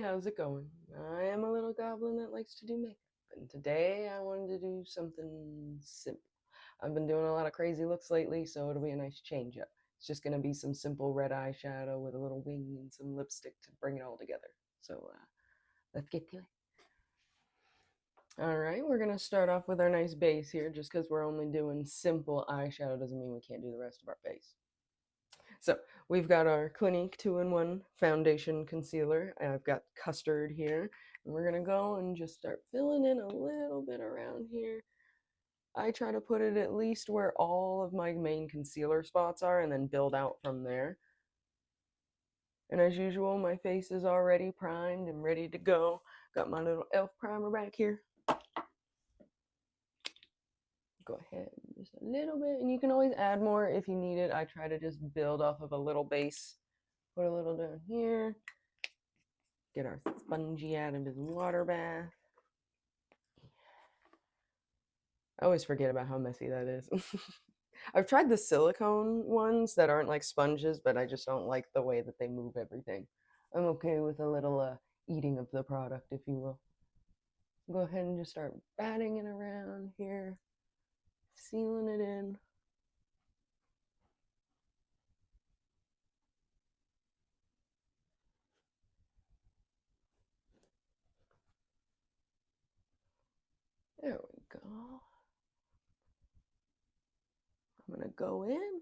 how's it going? I am a little goblin that likes to do makeup, and today I wanted to do something simple. I've been doing a lot of crazy looks lately, so it'll be a nice change up. It's just gonna be some simple red eyeshadow with a little wing and some lipstick to bring it all together. So let's get to it. Alright, we're gonna start off with our nice base here. Just because we're only doing simple eyeshadow doesn't mean we can't do the rest of our face. So we've got our Clinique 2-in-1 foundation concealer. I've got Custard here. And we're going to go and just start filling in a little bit around here. I try to put it at least where all of my main concealer spots are and then build out from there. And as usual, my face is already primed and ready to go. Got my little e.l.f. primer back here. Go ahead, just a little bit, and you can always add more if you need it. I try to just build off of a little base. Put a little down here. Get our spongy out of his water bath. I always forget about how messy that is. I've tried the silicone ones that aren't like sponges, but I just don't like the way that they move everything. I'm okay with a little eating of the product, if you will. Go ahead and just start batting it around here. Sealing it in. There we go. I'm gonna go in,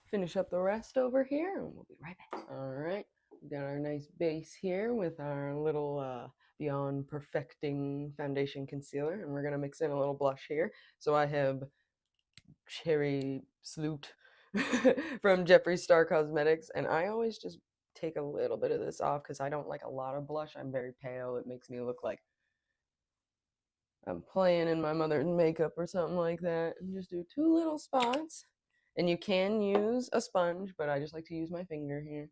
finish up the rest over here, and we'll be right back. All right, we got our nice base here with our little Beyond Perfecting Foundation Concealer, and we're gonna mix in a little blush here. So I have Cherry Salute from Jeffree Star Cosmetics, and I always just take a little bit of this off because I don't like a lot of blush. I'm very pale. It makes me look like I'm playing in my mother's makeup or something like that. And just do 2 little spots. And you can use a sponge, but I just like to use my finger here.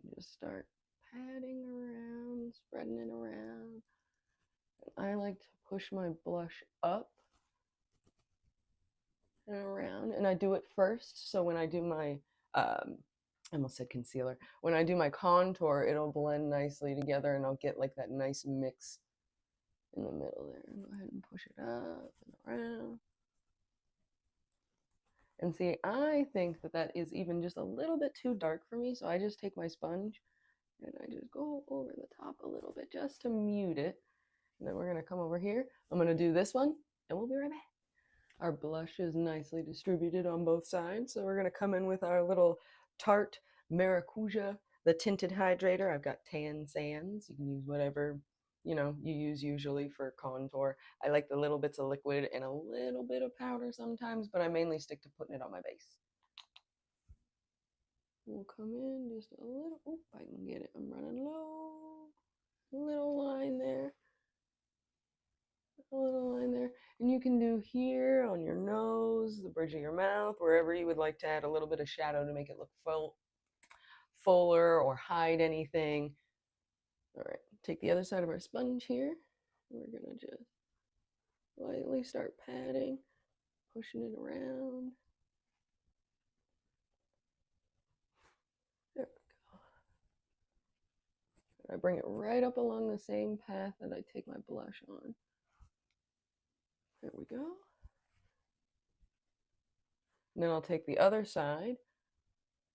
And just start patting around, spreading it around. And I like to push my blush up and around, and I do it first, so when I do my I almost said concealer. When I do my contour, it'll blend nicely together, and I'll get like that nice mix in the middle there. Go ahead and push it up and around. And see, I think that that is even just a little bit too dark for me, so I just take my sponge and I just go over the top a little bit just to mute it. And then we're going to come over here. I'm going to do this one, and we'll be right back. Our blush is nicely distributed on both sides, so we're going to come in with our little Tarte Maracuja, the Tinted Hydrator. I've got Tan Sands. You can use whatever you use usually for contour. I like the little bits of liquid and a little bit of powder sometimes, but I mainly stick to putting it on my base. We'll come in just a little. Oh, I can get it. I'm running low. A little line there. A little line there. And you can do here on your nose, the bridge of your mouth, wherever you would like to add a little bit of shadow to make it look fuller or hide anything. All right, take the other side of our sponge here. We're gonna just lightly start patting, pushing it around. There we go. I bring it right up along the same path that I take my blush on. There we go. And then I'll take the other side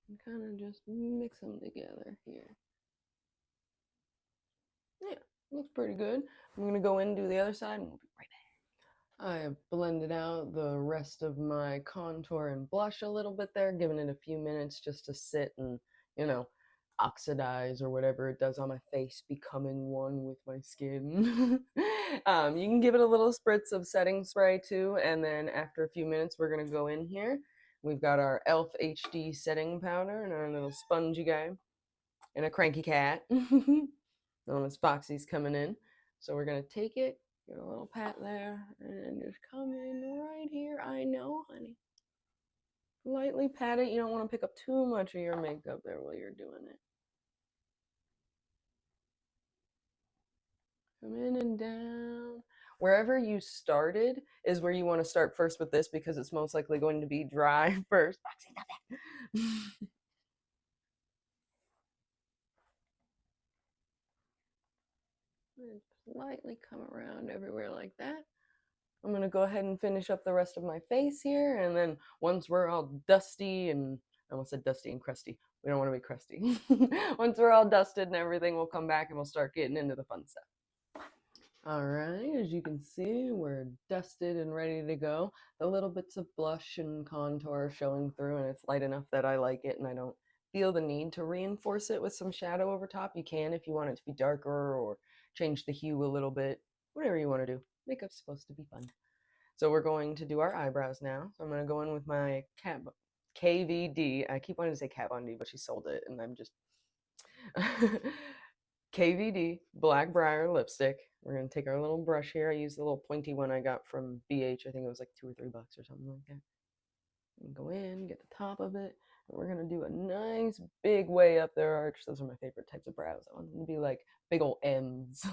and kind of just mix them together here. Yeah, looks pretty good. I'm going to go in and do the other side, and we'll be right back. I have blended out the rest of my contour and blush a little bit there, giving it a few minutes just to sit and, oxidize or whatever it does on my face, becoming one with my skin. You can give it a little spritz of setting spray too, and then after a few minutes we're going to go in here. We've got our e.l.f. HD setting powder and our little spongy guy and a cranky cat. Known as Foxy's coming in. So we're going to take it, give it a little pat there, and just come in right here. I know, honey. Lightly pat it. You don't want to pick up too much of your makeup there while you're doing it. Come in and down. Wherever you started is where you want to start first with this because it's most likely going to be dry first. Foxy, stop that. Slightly come around everywhere like that. I'm going to go ahead and finish up the rest of my face here, and then once we're all dusty and I almost said dusty and crusty. We don't want to be crusty. Once we're all dusted and everything, we'll come back and we'll start getting into the fun stuff. All right, as you can see, we're dusted and ready to go. The little bits of blush and contour showing through, and it's light enough that I like it and I don't feel the need to reinforce it with some shadow over top. You can if you want it to be darker or change the hue a little bit, whatever you want to do. Makeup's supposed to be fun. So we're going to do our eyebrows now. So I'm going to go in with my KVD. I keep wanting to say Kat Von D, but she sold it, and I'm just KVD Black Briar lipstick. We're going to take our little brush here. I use the little pointy one I got from BH. I think it was like $2 or $3 or something like that. And go in, get the top of it. And we're going to do a nice big way up their arch. Those are my favorite types of brows. I want them to be like big old M's.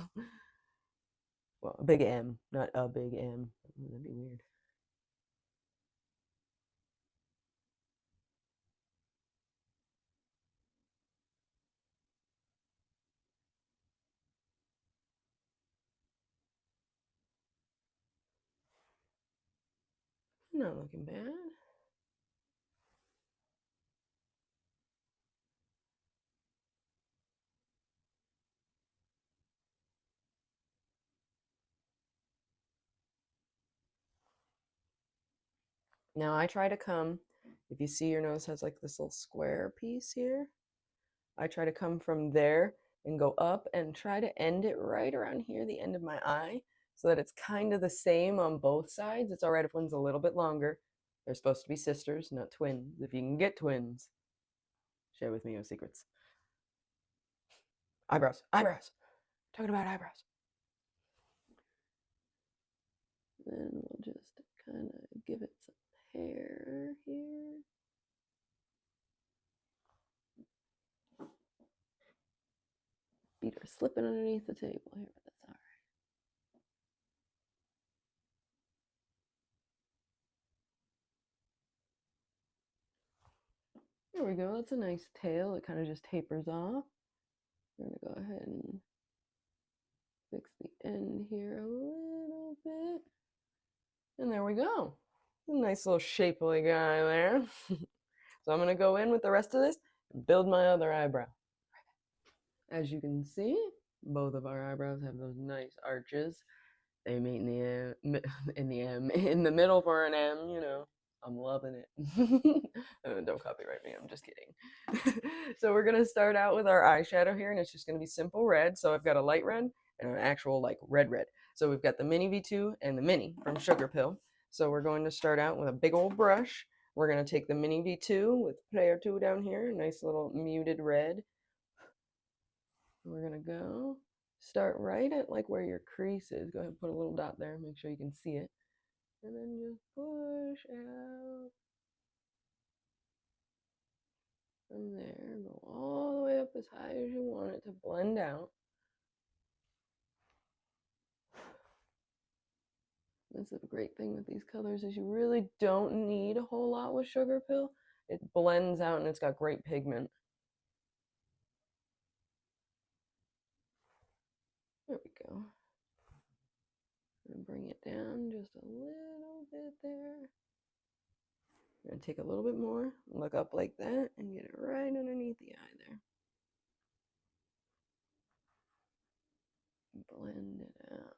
Well, a big M, not a big M. That'd be weird. Not looking bad. Now I try to come, if you see your nose has like this little square piece here, I try to come from there and go up and try to end it right around here, the end of my eye, so that it's kind of the same on both sides. It's all right if one's a little bit longer. They're supposed to be sisters, not twins. If you can get twins, share with me your secrets. Eyebrows, eyebrows. Talking about eyebrows. Then we'll just kind of give it some hair here. Feet are slipping underneath the table here, but that's all right. There we go. That's a nice tail. It kind of just tapers off. We're going to go ahead and fix the end here a little bit. And there we go. A nice little shapely guy there. So I'm going to go in with the rest of this and build my other eyebrow. As you can see, both of our eyebrows have those nice arches. They meet in the middle for an M, you know. I'm loving it. Don't copyright me, I'm just kidding. So we're gonna start out with our eyeshadow here, and it's just gonna be simple red. So I've got a light red and an actual like red. So we've got the mini V2 and the mini from Sugarpill. So we're going to start out with a big old brush. We're gonna take the mini V2 with player 2 down here, nice little muted red. We're gonna go start right at like where your crease is. Go ahead and put a little dot there, make sure you can see it. And then just push out from there. Go all the way up as high as you want it to blend out. This is a great thing with these colors is you really don't need a whole lot with Sugarpill. It blends out and it's got great pigment. There we go. I'm gonna bring it down just a little bit there. I'm going to take a little bit more, look up like that, and get it right underneath the eye there. Blend it out.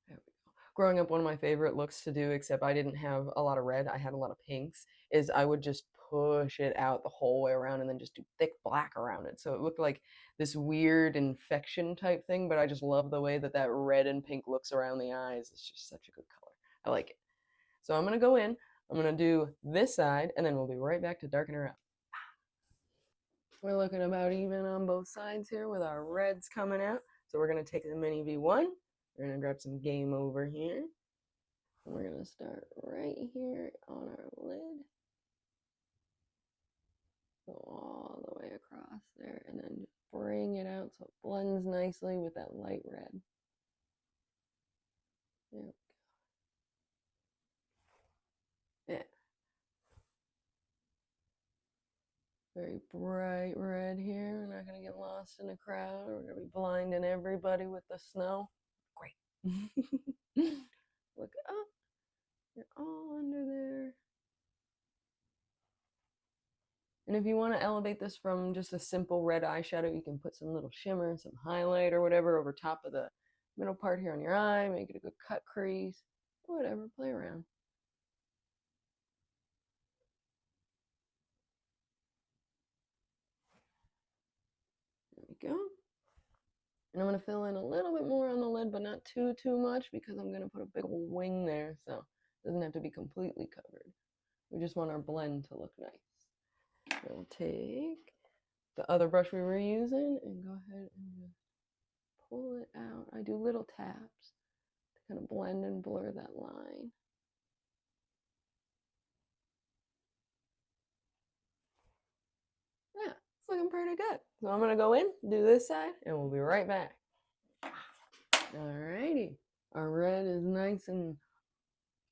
There we go. Growing up, one of my favorite looks to do, except I didn't have a lot of red, I had a lot of pinks, is I would just push it out the whole way around and then just do thick black around it. So it looked like this weird infection type thing, but I just love the way that that red and pink looks around the eyes. It's just such a good color. I like it. So I'm going to go in, I'm going to do this side, and then we'll be right back to darken her up. We're looking about even on both sides here with our reds coming out. So we're going to take the mini V1. We're going to grab some Game Over here. And we're going to start right here on our lid. Go all the way across there and then just bring it out so it blends nicely with that light red. There we go. Yeah. Very bright red here. We're not going to get lost in the crowd. We're going to be blinding everybody with the snow. Great. Look up. You're all under there. And if you want to elevate this from just a simple red eyeshadow, you can put some little shimmer, some highlight or whatever over top of the middle part here on your eye. Make it a good cut crease. Whatever, play around. There we go. And I'm going to fill in a little bit more on the lid, but not too much, because I'm going to put a big old wing there, so it doesn't have to be completely covered. We just want our blend to look nice. We'll take the other brush we were using and go ahead and just pull it out. I do little taps to kind of blend and blur that line. Yeah, it's looking pretty good. So I'm going to go in, do this side, and we'll be right back. Alrighty. Our red is nice and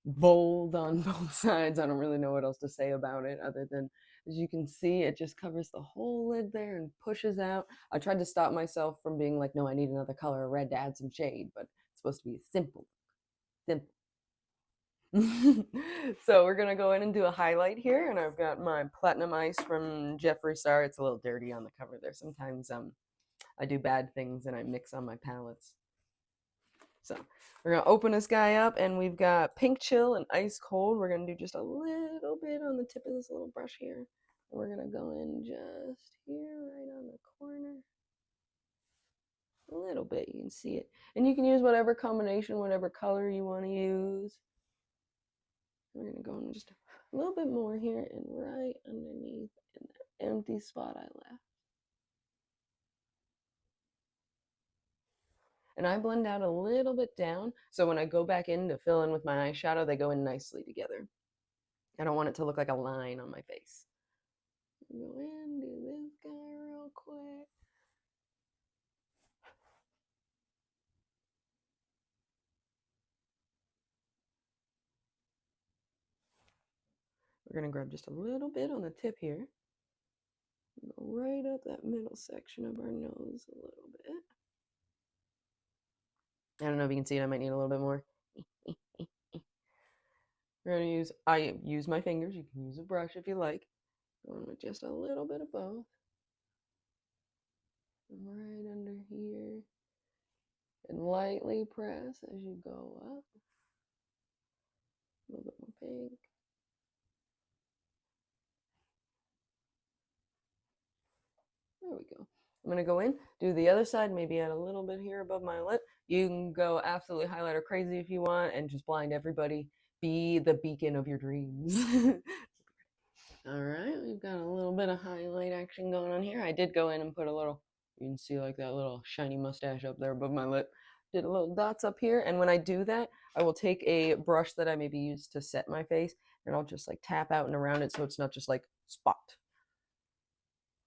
bold on both sides. I don't really know what else to say about it other than, as you can see, it just covers the whole lid there and pushes out. I tried to stop myself from being like, no, I need another color of red to add some shade, but it's supposed to be simple. So we're gonna go in and do a highlight here, and I've got my Platinum Ice from Jeffree Star. It's a little dirty on the cover there. Sometimes I do bad things and I mix on my palettes. So we're gonna open this guy up, and we've got Pink Chill and Ice Cold. We're gonna do just a little bit on the tip of this little brush here. And we're gonna go in just here, right on the corner. A little bit, you can see it. And you can use whatever combination, whatever color you want to use. We're gonna go in just a little bit more here and right underneath in that empty spot I left. And I blend out a little bit down, so when I go back in to fill in with my eyeshadow, they go in nicely together. I don't want it to look like a line on my face. Go in, do this guy real quick. We're gonna grab just a little bit on the tip here. Go right up that middle section of our nose a little bit. I don't know if you can see it, I might need a little bit more. We're gonna I use my fingers, you can use a brush if you like. Going with just a little bit of both. Right under here. And lightly press as you go up. A little bit more pink. There we go. I'm gonna go in, do the other side, maybe add a little bit here above my lip. You can go absolutely highlighter crazy if you want and just blind everybody. Be the beacon of your dreams. All right, we've got a little bit of highlight action going on here. I did go in and put a little, you can see like that little shiny mustache up there above my lip. Did a little dots up here, and when I do that, I will take a brush that I maybe used to set my face, and I'll just like tap out and around it so it's not just like spot.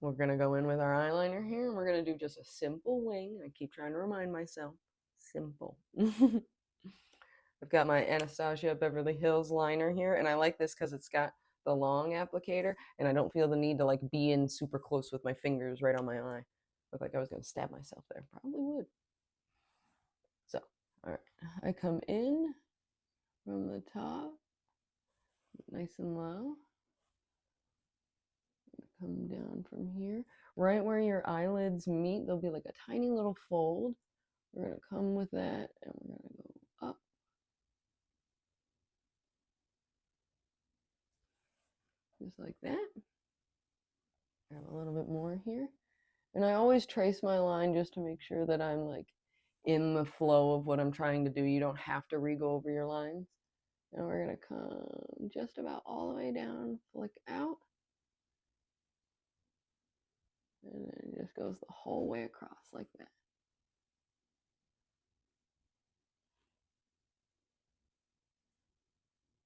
We're gonna go in with our eyeliner here, and we're gonna do just a simple wing. I keep trying to remind myself, simple. I've got my Anastasia Beverly Hills liner here, and I like this because it's got the long applicator, and I don't feel the need to like be in super close with my fingers right on my eye. Looked like I was gonna stab myself there. Probably would. So, all right, I come in from the top, nice and low. Come down from here. Right where your eyelids meet, there'll be like a tiny little fold. We're gonna come with that, and we're gonna go up. Just like that. Grab a little bit more here. And I always trace my line just to make sure that I'm like in the flow of what I'm trying to do. You don't have to re-go over your lines. And we're gonna come just about all the way down, flick out. And then it just goes the whole way across like that.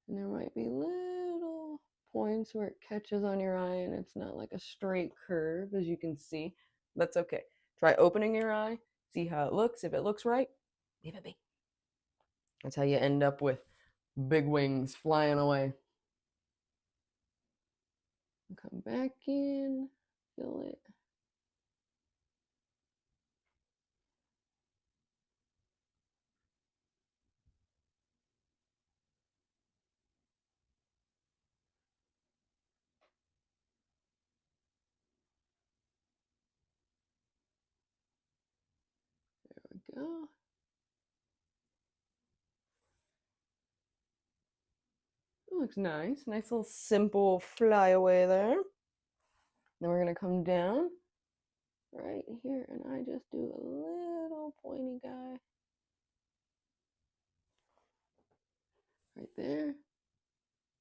And there might be little points where it catches on your eye and it's not like a straight curve, as you can see. That's okay. Try opening your eye, see how it looks. If it looks right, leave it be. That's how you end up with big wings flying away. Come back in. fill it. There we go. It looks nice. Nice little simple flyaway there. Then we're going to come down right here, and I just do a little pointy guy right there.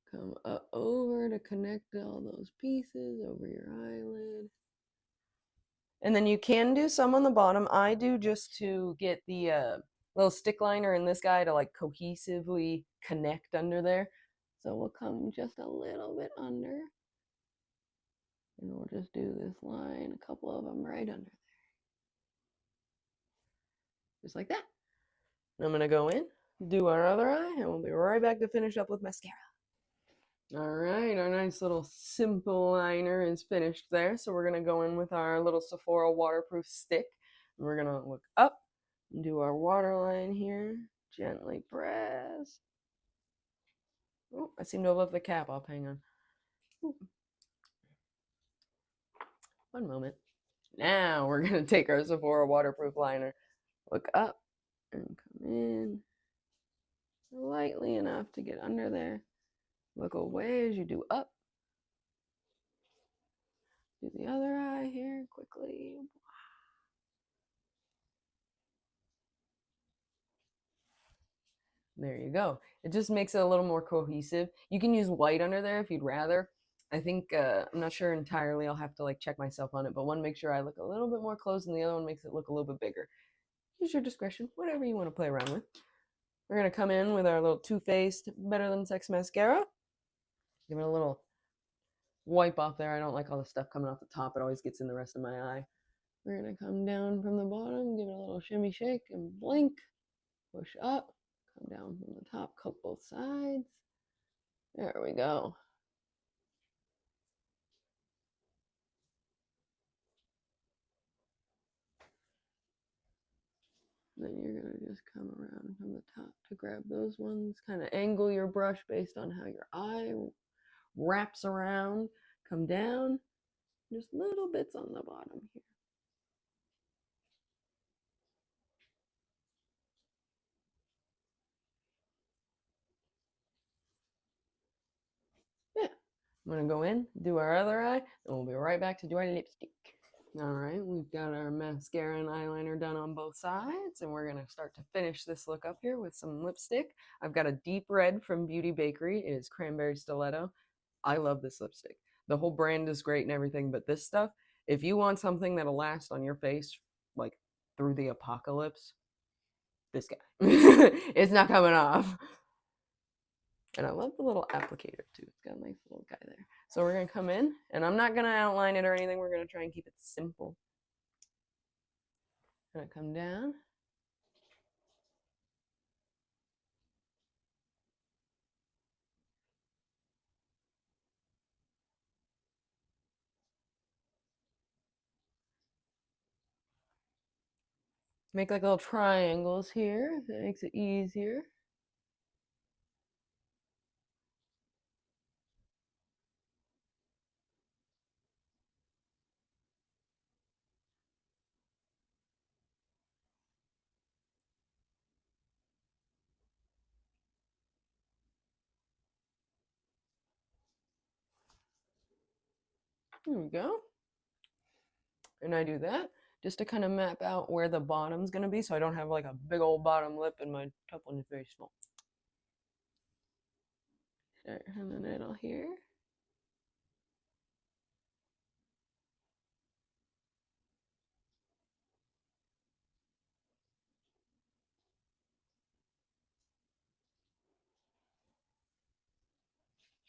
Come up over to connect all those pieces over your eyelid. And then you can do some on the bottom. I do just to get the little stick liner in this guy to like cohesively connect under there. So we'll come just a little bit under. And we'll just do this line, a couple of them right under there. Just like that. And I'm going to go in, do our other eye, and we'll be right back to finish up with mascara. All right, our nice little simple liner is finished there. So we're going to go in with our little Sephora waterproof stick. And we're going to look up and do our waterline here. Gently press. Oh, I seem to have left the cap off. Hang on. Ooh. One moment. Now we're going to take our Sephora waterproof liner, look up, and come in lightly enough to get under there. Look away as you do up. Do the other eye here quickly. There you go. It just makes it a little more cohesive. You can use white under there if you'd rather. I think, I'm not sure entirely. I'll have to like check myself on it, but one makes sure I look a little bit more closed and the other one makes it look a little bit bigger. Use your discretion, whatever you want to play around with. We're going to come in with our little Toofaced Better Than Sex mascara. Give it a little wipe off there. I don't like all the stuff coming off the top. It always gets in the rest of my eye. We're going to come down from the bottom, give it a little shimmy shake and blink. Push up, come down from the top, coat both sides. There we go. Then you're going to just come around from the top to grab those ones. Kind of angle your brush based on how your eye wraps around. Come down. Just little bits on the bottom here. Yeah. I'm going to go in, do our other eye, and we'll be right back to do our lipstick. All right, we've got our mascara and eyeliner done on both sides, and we're going to start to finish this look up here with some lipstick. I've got a deep red from Beauty Bakerie. It is Cranberry Stiletto. I love this lipstick. The whole brand is great and everything, but this stuff, if you want something that'll last on your face like through the apocalypse, this guy. It's not coming off. And I love the little applicator too. It's got a nice little guy there. So we're going to come in, and I'm not going to outline it or anything. We're going to try and keep it simple. Going to come down. Make like little triangles here. That makes it easier. There we go. And I do that just to kind of map out where the bottom's going to be, so I don't have like a big old bottom lip and my top one is very small. Start in the middle here.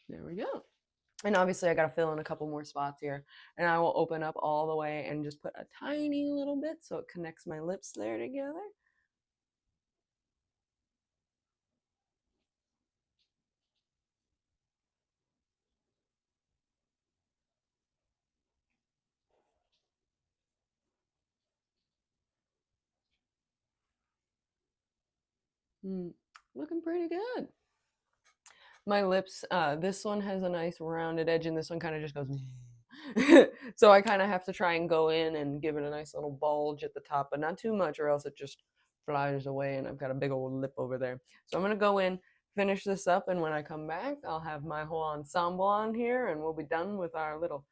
There we go. And obviously I got to fill in a couple more spots here, and I will open up all the way and just put a tiny little bit so it connects my lips there together. Looking pretty good. My lips, this one has a nice rounded edge and this one kind of just goes so I kind of have to try and go in and give it a nice little bulge at the top, but not too much or else it just flies away and I've got a big old lip over there. So I'm going to go in, finish this up, and when I come back, I'll have my whole ensemble on here and we'll be done with our little...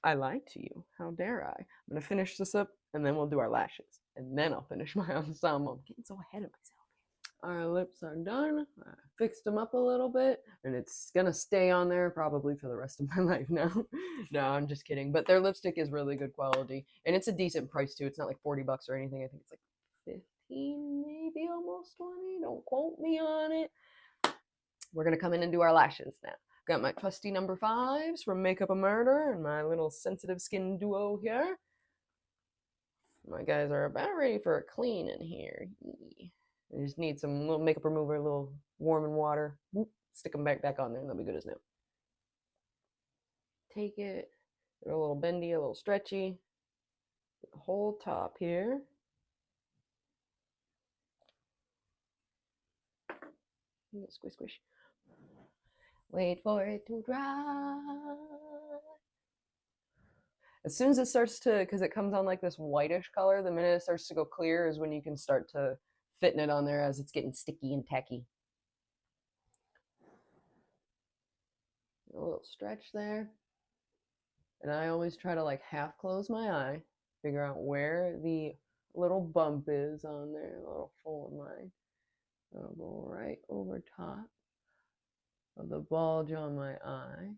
I lied to you. How dare I? I'm going to finish this up and then we'll do our lashes. And then I'll finish my ensemble. I'm getting so ahead of myself. Our lips are done. I fixed them up a little bit and it's gonna stay on there probably for the rest of my life now. No, I'm just kidding. But their lipstick is really good quality and it's a decent price too. It's not like 40 bucks or anything. I think it's like 15, maybe almost 20. Don't quote me on it. We're gonna come in and do our lashes now. Got my trusty number 5s from Makeupamurder and my little sensitive skin duo here. My guys are about ready for a clean in here. I just need some little makeup remover, a little warm and water. Whoop, stick them back on there and they'll be good as new. Take it, they're a little bendy, a little stretchy. The whole top here. Squish, squish. Wait for it to dry. As soon as it starts to, because it comes on like this whitish color, the minute it starts to go clear is when you can start to fitting it on there as it's getting sticky and tacky. A little stretch there. And I always try to like half close my eye, figure out where the little bump is on there, a little fold line. I'll go right over top of the bulge on my eye.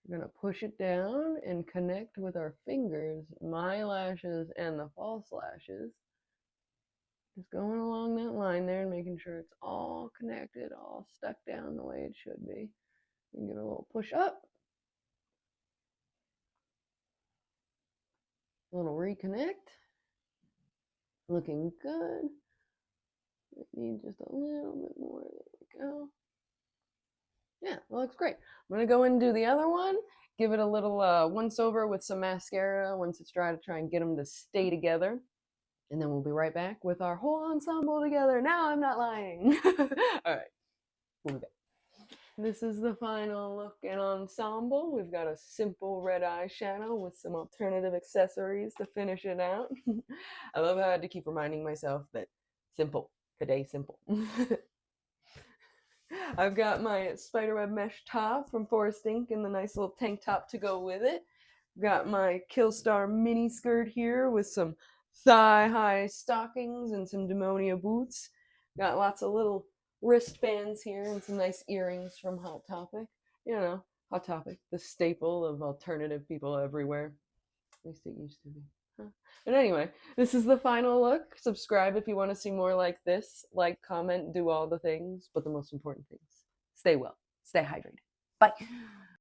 We're gonna push it down and connect with our fingers, my lashes and the false lashes. Just going along that line there and making sure it's all connected, all stuck down the way it should be. And give it a little push up. A little reconnect. Looking good. It needs just a little bit more. There we go. Yeah, that looks great. I'm gonna go and do the other one. Give it a little once over with some mascara once it's dry to try and get them to stay together. And then we'll be right back with our whole ensemble together. Now I'm not lying. All right, we'll be back. This is the final look and ensemble. We've got a simple red eyeshadow with some alternative accessories to finish it out. I love how I had to keep reminding myself that simple, today simple. I've got my Spiderweb mesh top from Forestink and the nice little tank top to go with it. Got my Killstar mini skirt here with some thigh-high stockings and some Demonia boots. Got lots of little wristbands here and some nice earrings from Hot Topic. You know, Hot Topic, the staple of alternative people everywhere. At least it used to be. Huh. But anyway, this is the final look. Subscribe if you want to see more like this. Like, comment, do all the things. But the most important things, stay well, stay hydrated. Bye.